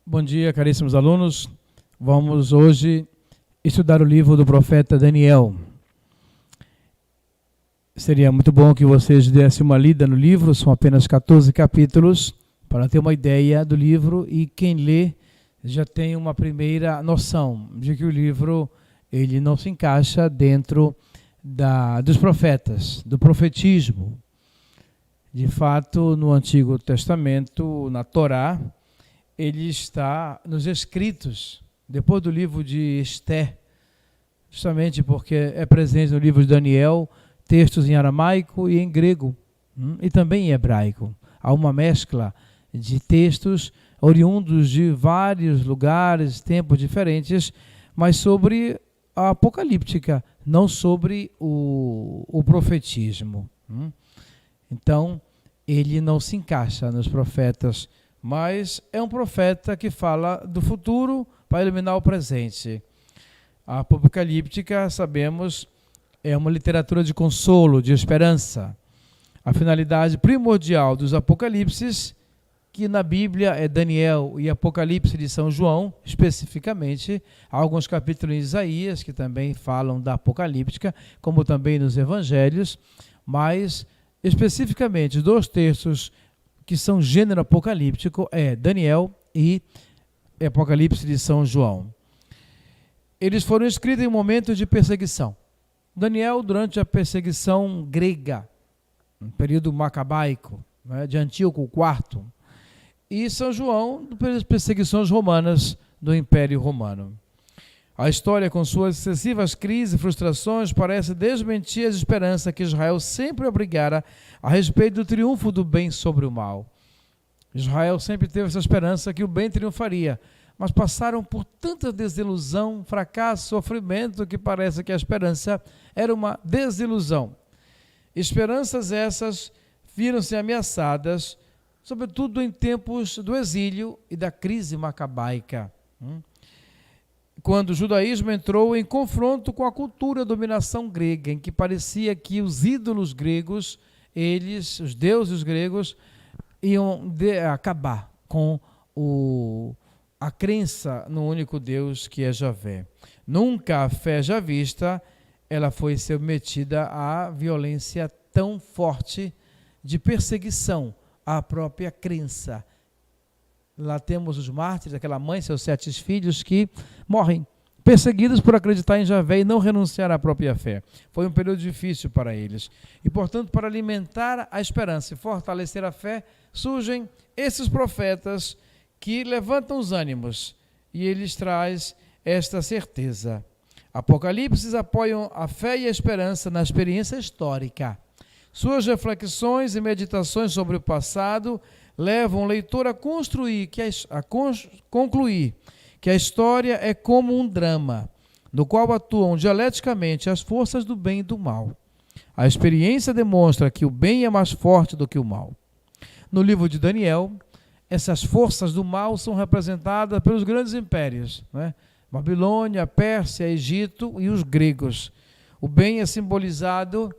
Bom dia, caríssimos alunos. Vamos hoje estudar o livro do profeta Daniel. Seria muito bom que vocês dessem uma lida no livro, são apenas 14 capítulos, para ter uma ideia do livro, e quem lê já tem uma primeira noção de que o livro ele não se encaixa dentro dos profetas, do profetismo. De fato, no Antigo Testamento, na Torá, ele está nos escritos, depois do livro de Esté, justamente porque é presente no livro de Daniel, textos em aramaico e em grego, e também em hebraico. Há uma mescla de textos oriundos de vários lugares, tempos diferentes, mas sobre a apocalíptica, não sobre o profetismo. Então, ele não se encaixa nos profetas, mas é um profeta que fala do futuro para iluminar o presente. A apocalíptica, sabemos, é uma literatura de consolo, de esperança. A finalidade primordial dos apocalipses, que na Bíblia é Daniel e Apocalipse de São João, especificamente, há alguns capítulos em Isaías que também falam da apocalíptica, como também nos evangelhos, mas especificamente dois textos que são gênero apocalíptico é Daniel e Apocalipse de São João. Eles foram escritos em um momento de perseguição. Daniel durante a perseguição grega, no período macabaico, de Antíoco IV, e São João pelas perseguições romanas do Império Romano. A história, com suas excessivas crises e frustrações, parece desmentir as esperanças que Israel sempre abrigara a respeito do triunfo do bem sobre o mal. Israel sempre teve essa esperança que o bem triunfaria, mas passaram por tanta desilusão, fracasso, sofrimento, que parece que a esperança era uma desilusão. Esperanças essas viram-se ameaçadas, sobretudo em tempos do exílio e da crise macabaica, quando o judaísmo entrou em confronto com a cultura e a dominação grega, em que parecia que os ídolos gregos, os deuses gregos, iam acabar com a crença no único Deus que é Javé. Nunca a fé já vista, ela foi submetida à violência tão forte de perseguição à própria crença. Lá temos os mártires, aquela mãe e seus 7 filhos que morrem perseguidos por acreditar em Javé e não renunciar à própria fé. Foi um período difícil para eles. E, portanto, para alimentar a esperança e fortalecer a fé, surgem esses profetas que levantam os ânimos e eles trazem esta certeza. Apocalipse apoiam a fé e a esperança na experiência histórica. Suas reflexões e meditações sobre o passado levam o leitor a concluir que a história é como um drama, no qual atuam dialeticamente as forças do bem e do mal. A experiência demonstra que o bem é mais forte do que o mal. No livro de Daniel, essas forças do mal são representadas pelos grandes impérios, Babilônia, Pérsia, Egito e os gregos. O bem é simbolizado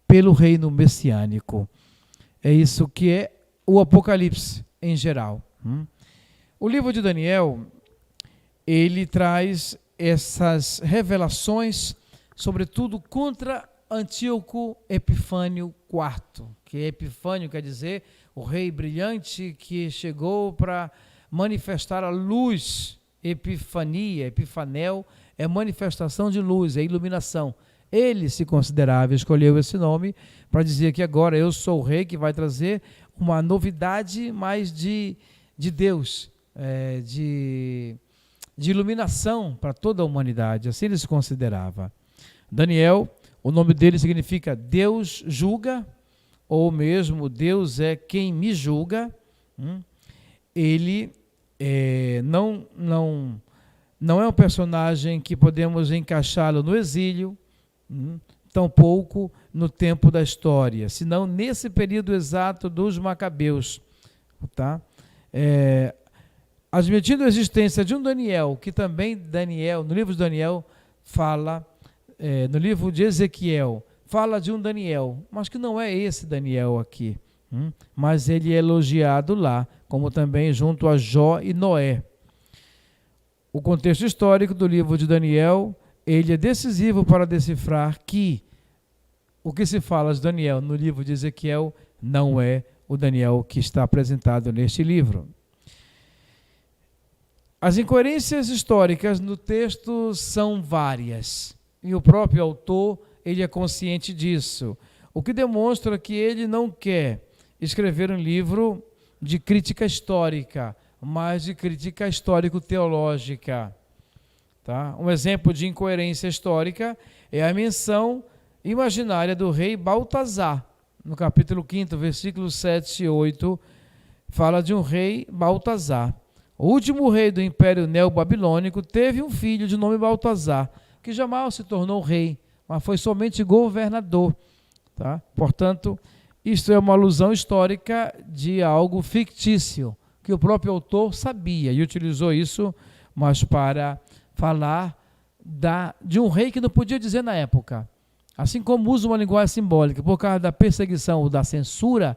pelo reino messiânico. É isso que é o Apocalipse em geral. O livro de Daniel, ele traz essas revelações, sobretudo contra Antíoco Epifânio IV, que Epifânio quer dizer o rei brilhante que chegou para manifestar a luz. Epifania, Epifanel, é manifestação de luz, é iluminação. Ele se considerava, escolheu esse nome para dizer que agora eu sou o rei que vai trazer uma novidade mais de Deus, de iluminação para toda a humanidade. Assim ele se considerava. Daniel, o nome dele significa Deus julga, ou mesmo Deus é quem me julga. Ele não é um personagem que podemos encaixá-lo no exílio, tampouco no tempo da história, senão nesse período exato dos Macabeus. Admitindo a existência de um Daniel, que também Daniel, no livro de Daniel, fala, no livro de Ezequiel, fala de um Daniel, mas que não é esse Daniel aqui. Mas ele é elogiado lá, como também junto a Jó e Noé. o contexto histórico do livro de Daniel, ele é decisivo para decifrar que o que se fala de Daniel no livro de Ezequiel não é o Daniel que está apresentado neste livro. As incoerências históricas no texto são várias, e o próprio autor ele é consciente disso, o que demonstra que ele não quer escrever um livro de crítica histórica, mas de crítica histórico-teológica. Tá? Um exemplo de incoerência histórica é a menção imaginária do rei Baltazar. No capítulo 5, versículos 7 e 8, fala de um rei Baltazar. O último rei do Império Neobabilônico teve um filho de nome Baltazar, que jamais se tornou rei, mas foi somente governador. Tá? Portanto, isto é uma alusão histórica de algo fictício, que o próprio autor sabia e utilizou isso, mas para falar de um rei que não podia dizer na época. Assim como usa uma linguagem simbólica, por causa da perseguição ou da censura,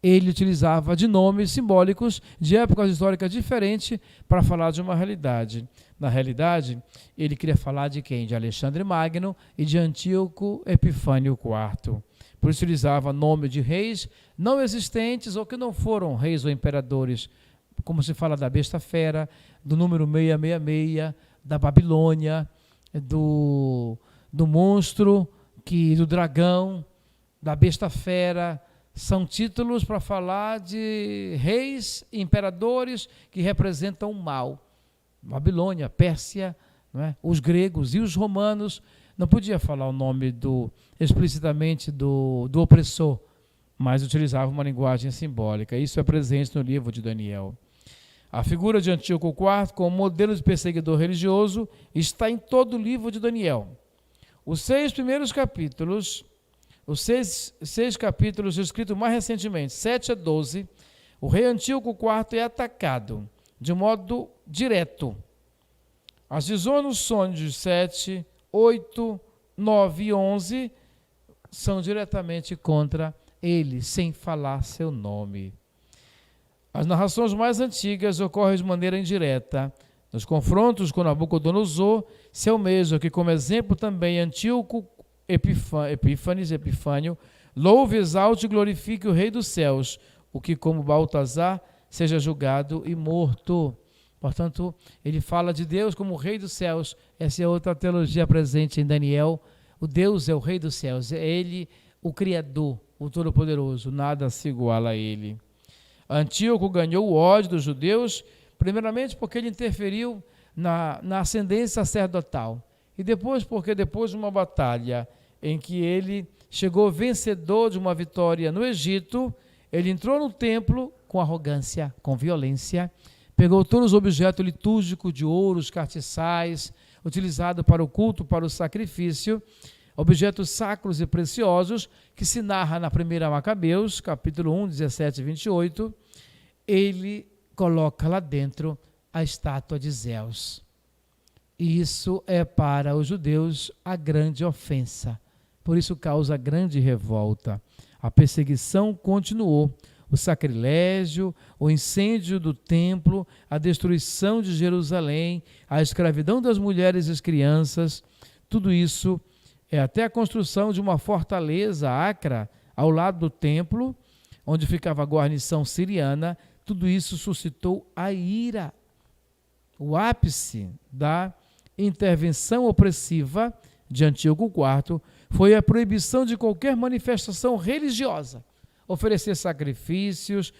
ele utilizava de nomes simbólicos de épocas históricas diferentes para falar de uma realidade. Na realidade, ele queria falar de quem? De Alexandre Magno e de Antíoco Epifânio IV. Por isso utilizava nome de reis não existentes ou que não foram reis ou imperadores, como se fala da besta fera, do número 666, da Babilônia, do monstro, do dragão, da besta fera. São títulos para falar de reis e imperadores que representam o mal. Babilônia, Pérsia, não é? Os gregos e os romanos. Não podia falar o nome explicitamente do opressor, mas utilizava uma linguagem simbólica. Isso é presente no livro de Daniel. A figura de Antíoco IV como modelo de perseguidor religioso está em todo o livro de Daniel. Os 6 primeiros capítulos, os seis capítulos escritos mais recentemente, 7 a 12, o rei Antíoco IV é atacado de modo direto. As visões nos sonhos 7, 8, 9 e 11 são diretamente contra ele, sem falar seu nome. As narrações mais antigas ocorrem de maneira indireta. Nos confrontos com Nabucodonosor, se almeja que, como exemplo também, Antíoco Epifânio, louve, exalte e glorifique o Rei dos Céus, o que, como Baltazar, seja julgado e morto. Portanto, ele fala de Deus como o Rei dos Céus. Essa é outra teologia presente em Daniel. O Deus é o Rei dos Céus, é Ele o Criador, o Todo-Poderoso, nada se iguala a Ele. Antíoco ganhou o ódio dos judeus, primeiramente porque ele interferiu na ascendência sacerdotal, e depois porque depois de uma batalha em que ele chegou vencedor de uma vitória no Egito, ele entrou no templo com arrogância, com violência, pegou todos os objetos litúrgicos de ouros, castiçais, utilizados para o culto, para o sacrifício, objetos sacros e preciosos, que se narra na 1 Macabeus, capítulo 1, 17 e 28, ele coloca lá dentro a estátua de Zeus. E isso é para os judeus a grande ofensa, por isso causa grande revolta. A perseguição continuou, o sacrilégio, o incêndio do templo, a destruição de Jerusalém, a escravidão das mulheres e das crianças, tudo isso é até a construção de uma fortaleza Acra ao lado do templo, onde ficava a guarnição siriana. Tudo isso suscitou a ira. O ápice da intervenção opressiva de Antíoco IV foi a proibição de qualquer manifestação religiosa, oferecer sacrifícios,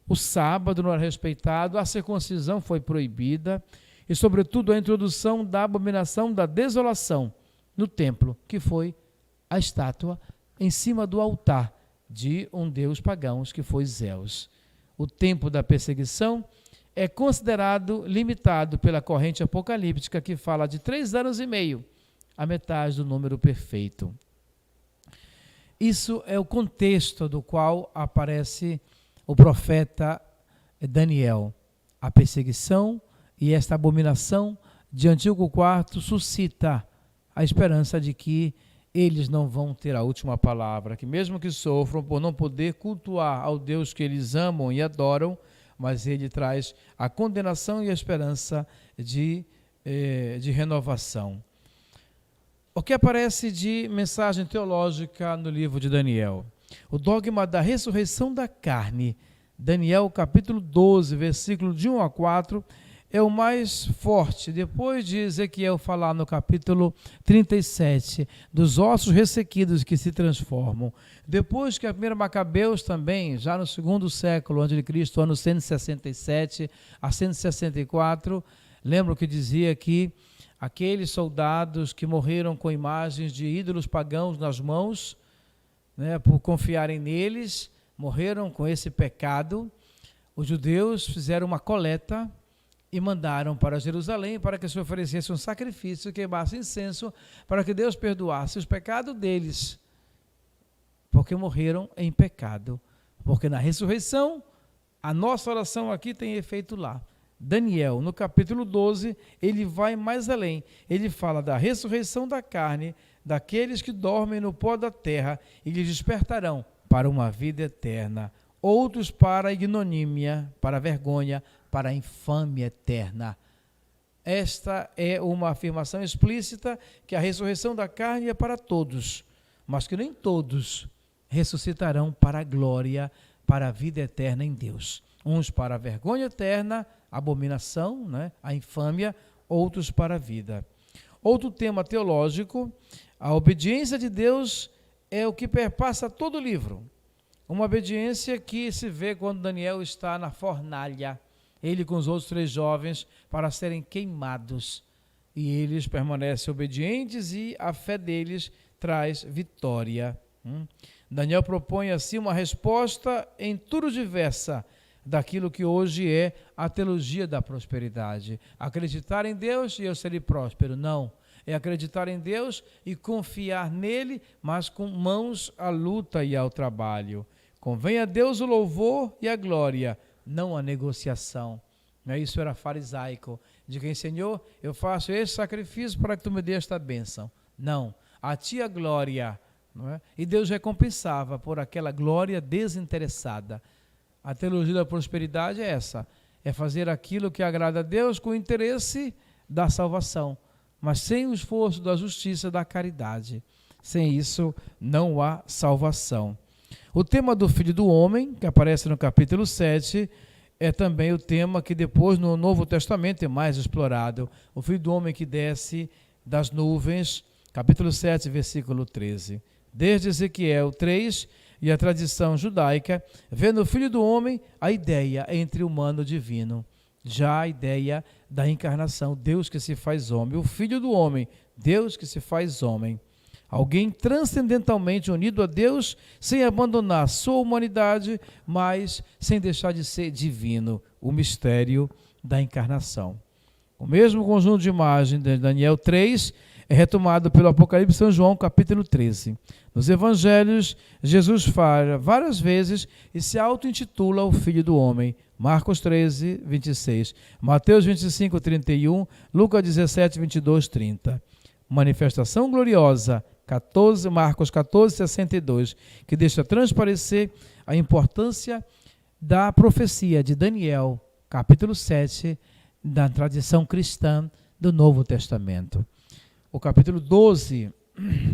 o sábado não era respeitado, a circuncisão foi proibida e, sobretudo, a introdução da abominação da desolação no templo, que foi a estátua em cima do altar de um deus pagão, que foi Zeus. O tempo da perseguição é considerado limitado pela corrente apocalíptica, que fala de 3 anos e meio, a metade do número perfeito. Isso é o contexto do qual aparece o profeta Daniel. A perseguição e esta abominação de Antíoco IV suscita a esperança de que eles não vão ter a última palavra, que mesmo que sofram por não poder cultuar ao Deus que eles amam e adoram, mas ele traz a condenação e a esperança de renovação. O que aparece de mensagem teológica no livro de Daniel? O dogma da ressurreição da carne, Daniel capítulo 12, versículo de 1 a 4, é o mais forte. Depois de Ezequiel falar no capítulo 37, dos ossos ressequidos que se transformam. Depois que a primeira Macabeus também, já no segundo século a.C., ano 167 a 164, lembro que dizia que aqueles soldados que morreram com imagens de ídolos pagãos nas mãos, né, por confiarem neles, morreram com esse pecado. Os judeus fizeram uma coleta e mandaram para Jerusalém para que se oferecesse um sacrifício, queimasse incenso, para que Deus perdoasse os pecados deles, porque morreram em pecado. Porque na ressurreição, a nossa oração aqui tem efeito lá. Daniel, no capítulo 12, ele vai mais além. Ele fala da ressurreição da carne, daqueles que dormem no pó da terra, e lhes despertarão para uma vida eterna. Outros para a ignomínia, para a vergonha, para a infâmia eterna. Esta é uma afirmação explícita que a ressurreição da carne é para todos, mas que nem todos ressuscitarão para a glória, para a vida eterna em Deus. Uns para a vergonha eterna, a abominação, né, a infâmia, outros para a vida. Outro tema teológico, a obediência de Deus é o que perpassa todo o livro. Uma obediência que se vê quando Daniel está na fornalha, ele com os outros 3 jovens, para serem queimados. E eles permanecem obedientes e a fé deles traz vitória. Daniel propõe assim uma resposta em tudo diversa daquilo que hoje é a teologia da prosperidade. Acreditar em Deus e eu serei próspero. Não. É acreditar em Deus e confiar nele, mas com mãos à luta e ao trabalho. Convém a Deus o louvor e a glória, não a negociação. Isso era farisaico, de quem, Senhor, eu faço esse sacrifício para que tu me dê esta bênção. Não, a ti a glória. Não é? E Deus recompensava por aquela glória desinteressada. A teologia da prosperidade é essa, é fazer aquilo que agrada a Deus com o interesse da salvação, mas sem o esforço da justiça, da caridade. Sem isso, não há salvação. O tema do Filho do Homem, que aparece no capítulo 7, é também o tema que depois no Novo Testamento é mais explorado. O Filho do Homem que desce das nuvens, capítulo 7, versículo 13. Desde Ezequiel 3 e a tradição judaica, vê no Filho do Homem a ideia entre humano e divino. Já a ideia da encarnação, Deus que se faz homem. O Filho do Homem, Deus que se faz homem. Alguém transcendentalmente unido a Deus, sem abandonar sua humanidade, mas sem deixar de ser divino, o mistério da encarnação. O mesmo conjunto de imagens de Daniel 3 é retomado pelo Apocalipse de São João, capítulo 13. Nos evangelhos, Jesus fala várias vezes e se auto-intitula o Filho do Homem. Marcos 13, 26. Mateus 25, 31. Lucas 17, 22, 30. Manifestação gloriosa, Marcos 14, 62, que deixa transparecer a importância da profecia de Daniel, capítulo 7, da tradição cristã do Novo Testamento. O capítulo 12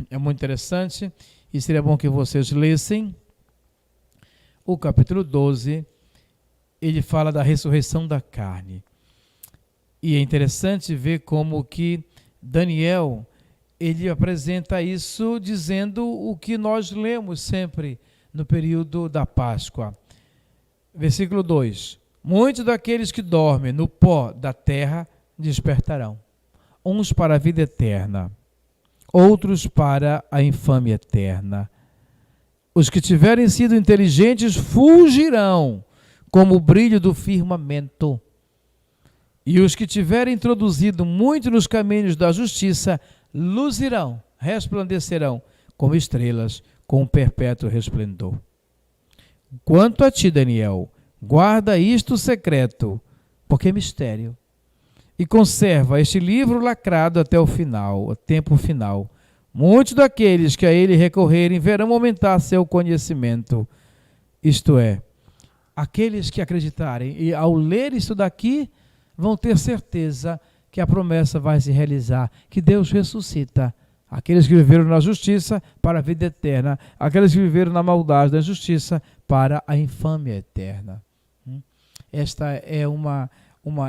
é muito interessante e seria bom que vocês lessem. O capítulo 12, ele fala da ressurreição da carne. E é interessante ver como que Daniel, ele apresenta isso dizendo o que nós lemos sempre no período da Páscoa. Versículo 2. Muitos daqueles que dormem no pó da terra despertarão. Uns para a vida eterna, outros para a infâmia eterna. Os que tiverem sido inteligentes fugirão como o brilho do firmamento. E os que tiverem introduzido muito nos caminhos da justiça luzirão, resplandecerão como estrelas com um perpétuo resplendor. Quanto a ti, Daniel, guarda isto secreto, porque é mistério, e conserva este livro lacrado até o final, o tempo final. Muitos daqueles que a ele recorrerem verão aumentar seu conhecimento, isto é, aqueles que acreditarem e ao ler isso daqui vão ter certeza que a promessa vai se realizar, que Deus ressuscita aqueles que viveram na justiça para a vida eterna, aqueles que viveram na maldade da injustiça para a infâmia eterna. Esta é uma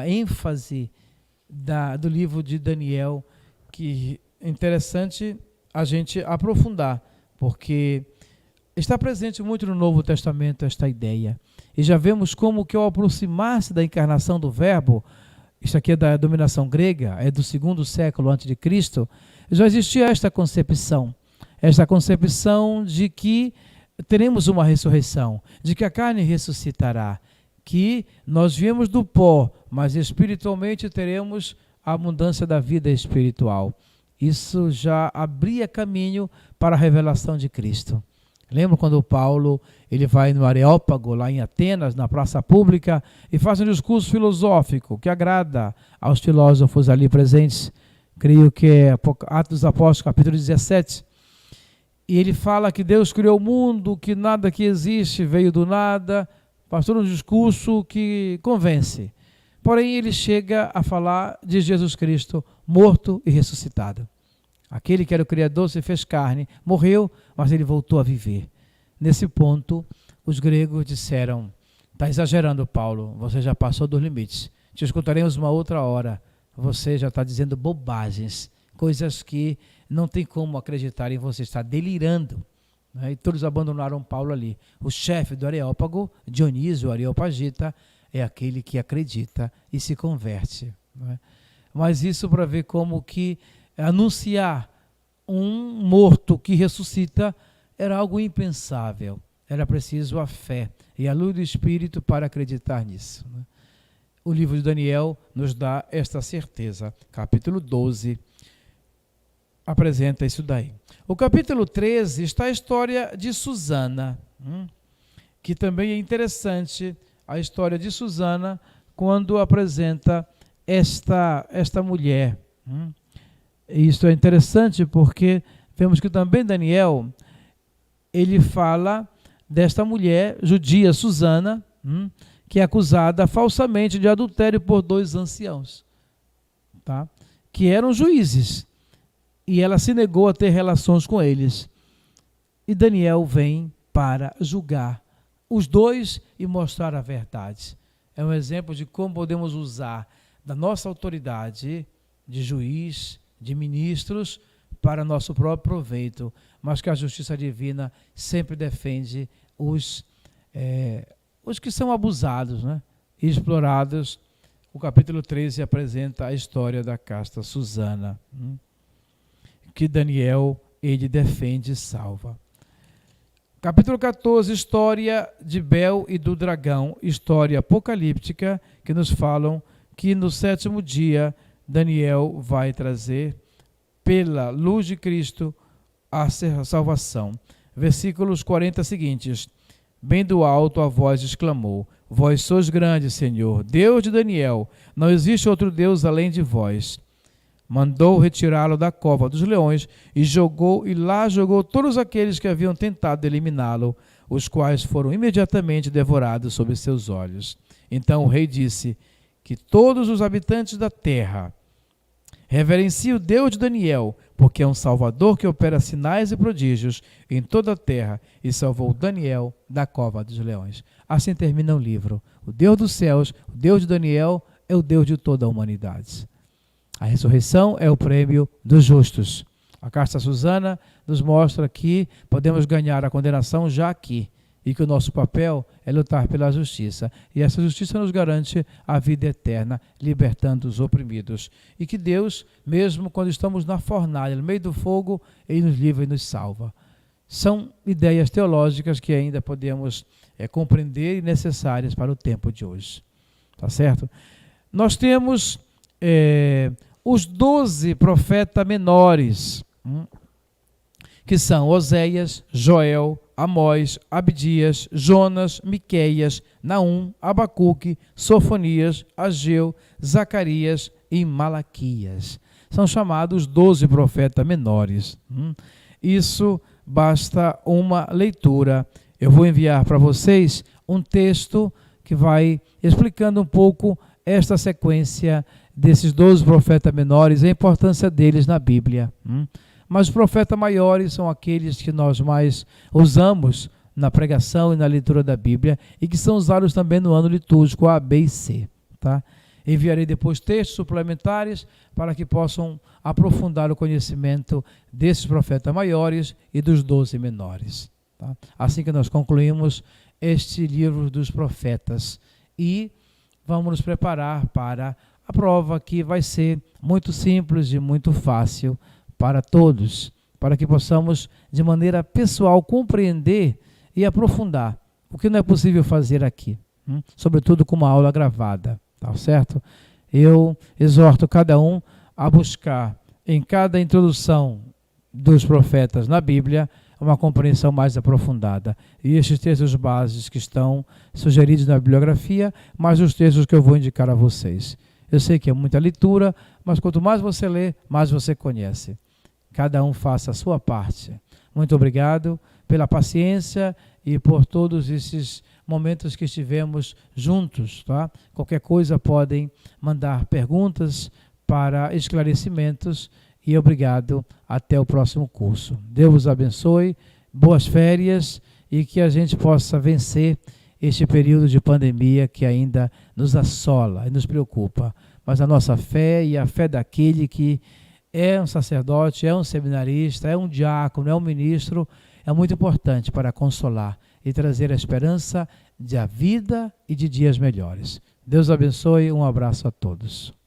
ênfase do livro de Daniel, que é interessante a gente aprofundar, porque está presente muito no Novo Testamento esta ideia. E já vemos como que ao aproximar-se da encarnação do Verbo, isso aqui é da dominação grega, é do 2º século antes de Cristo, já existia esta concepção de que teremos uma ressurreição, de que a carne ressuscitará, que nós viemos do pó, mas espiritualmente teremos a abundância da vida espiritual. Isso já abria caminho para a revelação de Cristo. Lembra quando Paulo ele vai no Areópago, lá em Atenas, na praça pública, e faz um discurso filosófico que agrada aos filósofos ali presentes? Creio que é Atos dos Apóstolos, capítulo 17. E ele fala que Deus criou o mundo, que nada que existe veio do nada. Pastor, um discurso que convence. Porém, ele chega a falar de Jesus Cristo morto e ressuscitado. Aquele que era o Criador se fez carne, morreu, mas ele voltou a viver. Nesse ponto, os gregos disseram: está exagerando, Paulo, você já passou dos limites. Te escutaremos uma outra hora. Você já está dizendo bobagens, coisas que não tem como acreditar em você, está delirando. E todos abandonaram Paulo ali. O chefe do Areópago, Dionísio Areopagita, é aquele que acredita e se converte. Mas isso para ver como que anunciar um morto que ressuscita era algo impensável. Era preciso a fé e a luz do Espírito para acreditar nisso. O livro de Daniel nos dá esta certeza. Capítulo 12 apresenta isso daí. O capítulo 13 está a história de Susana, que também é interessante, a história de Susana, quando apresenta esta mulher. Isso é interessante porque vemos que também Daniel, ele fala desta mulher judia, Susana, que é acusada falsamente de adultério por 2 anciãos, tá? Que eram juízes. E ela se negou a ter relações com eles. E Daniel vem para julgar os 2 e mostrar a verdade. É um exemplo de como podemos usar da nossa autoridade de juiz, de ministros, para nosso próprio proveito, mas que a justiça divina sempre defende os que são abusados, e explorados. O capítulo 13 apresenta a história da casta Susana, que Daniel, ele defende e salva. Capítulo 14, história de Bel e do dragão, história apocalíptica, que nos falam que no 7º dia, Daniel vai trazer, pela luz de Cristo, a salvação. Versículos 40 seguintes. Bem do alto a voz exclamou: vós sois grande, Senhor, Deus de Daniel, não existe outro Deus além de vós. Mandou retirá-lo da cova dos leões e lá jogou todos aqueles que haviam tentado eliminá-lo, os quais foram imediatamente devorados sob seus olhos. Então o rei disse: que todos os habitantes da terra reverenciem o Deus de Daniel, porque é um Salvador que opera sinais e prodígios em toda a terra e salvou Daniel da cova dos leões. Assim termina o livro. O Deus dos céus, o Deus de Daniel, é o Deus de toda a humanidade. A ressurreição é o prêmio dos justos. A casta Susana nos mostra que podemos ganhar a condenação já aqui e que o nosso papel é lutar pela justiça. E essa justiça nos garante a vida eterna, libertando os oprimidos. E que Deus, mesmo quando estamos na fornalha, no meio do fogo, Ele nos livra e nos salva. São ideias teológicas que ainda podemos compreender e necessárias para o tempo de hoje. Tá certo? Nós temos os 12 profetas menores, que são Oséias, Joel, Amós, Abdias, Jonas, Miqueias, Naum, Abacuque, Sofonias, Ageu, Zacarias e Malaquias. São chamados 12 profetas menores. Isso basta uma leitura. Eu vou enviar para vocês um texto que vai explicando um pouco esta sequência desses 12 profetas menores, a importância deles na Bíblia. Mas os profetas maiores são aqueles que nós mais usamos na pregação e na leitura da Bíblia e que são usados também no ano litúrgico A, B e C. Tá? Enviarei depois textos suplementares para que possam aprofundar o conhecimento desses profetas maiores e dos 12 menores. Tá? Assim que nós concluímos este livro dos profetas e vamos nos preparar para a prova, que vai ser muito simples e muito fácil para todos, para que possamos de maneira pessoal compreender e aprofundar o que não é possível fazer aqui, sobretudo com uma aula gravada, tá certo? Eu exorto cada um a buscar em cada introdução dos profetas na Bíblia uma compreensão mais aprofundada. E estes textos básicos que estão sugeridos na bibliografia, mais os textos que eu vou indicar a vocês. Eu sei que é muita leitura, mas quanto mais você lê, mais você conhece. Cada um faça a sua parte. Muito obrigado pela paciência e por todos esses momentos que estivemos juntos. Tá? Qualquer coisa podem mandar perguntas para esclarecimentos. E obrigado, até o próximo curso. Deus vos abençoe, boas férias e que a gente possa vencer este período de pandemia que ainda nos assola e nos preocupa. Mas a nossa fé e a fé daquele que é um sacerdote, é um seminarista, é um diácono, é um ministro, é muito importante para consolar e trazer a esperança de a vida e de dias melhores. Deus abençoe, um abraço a todos.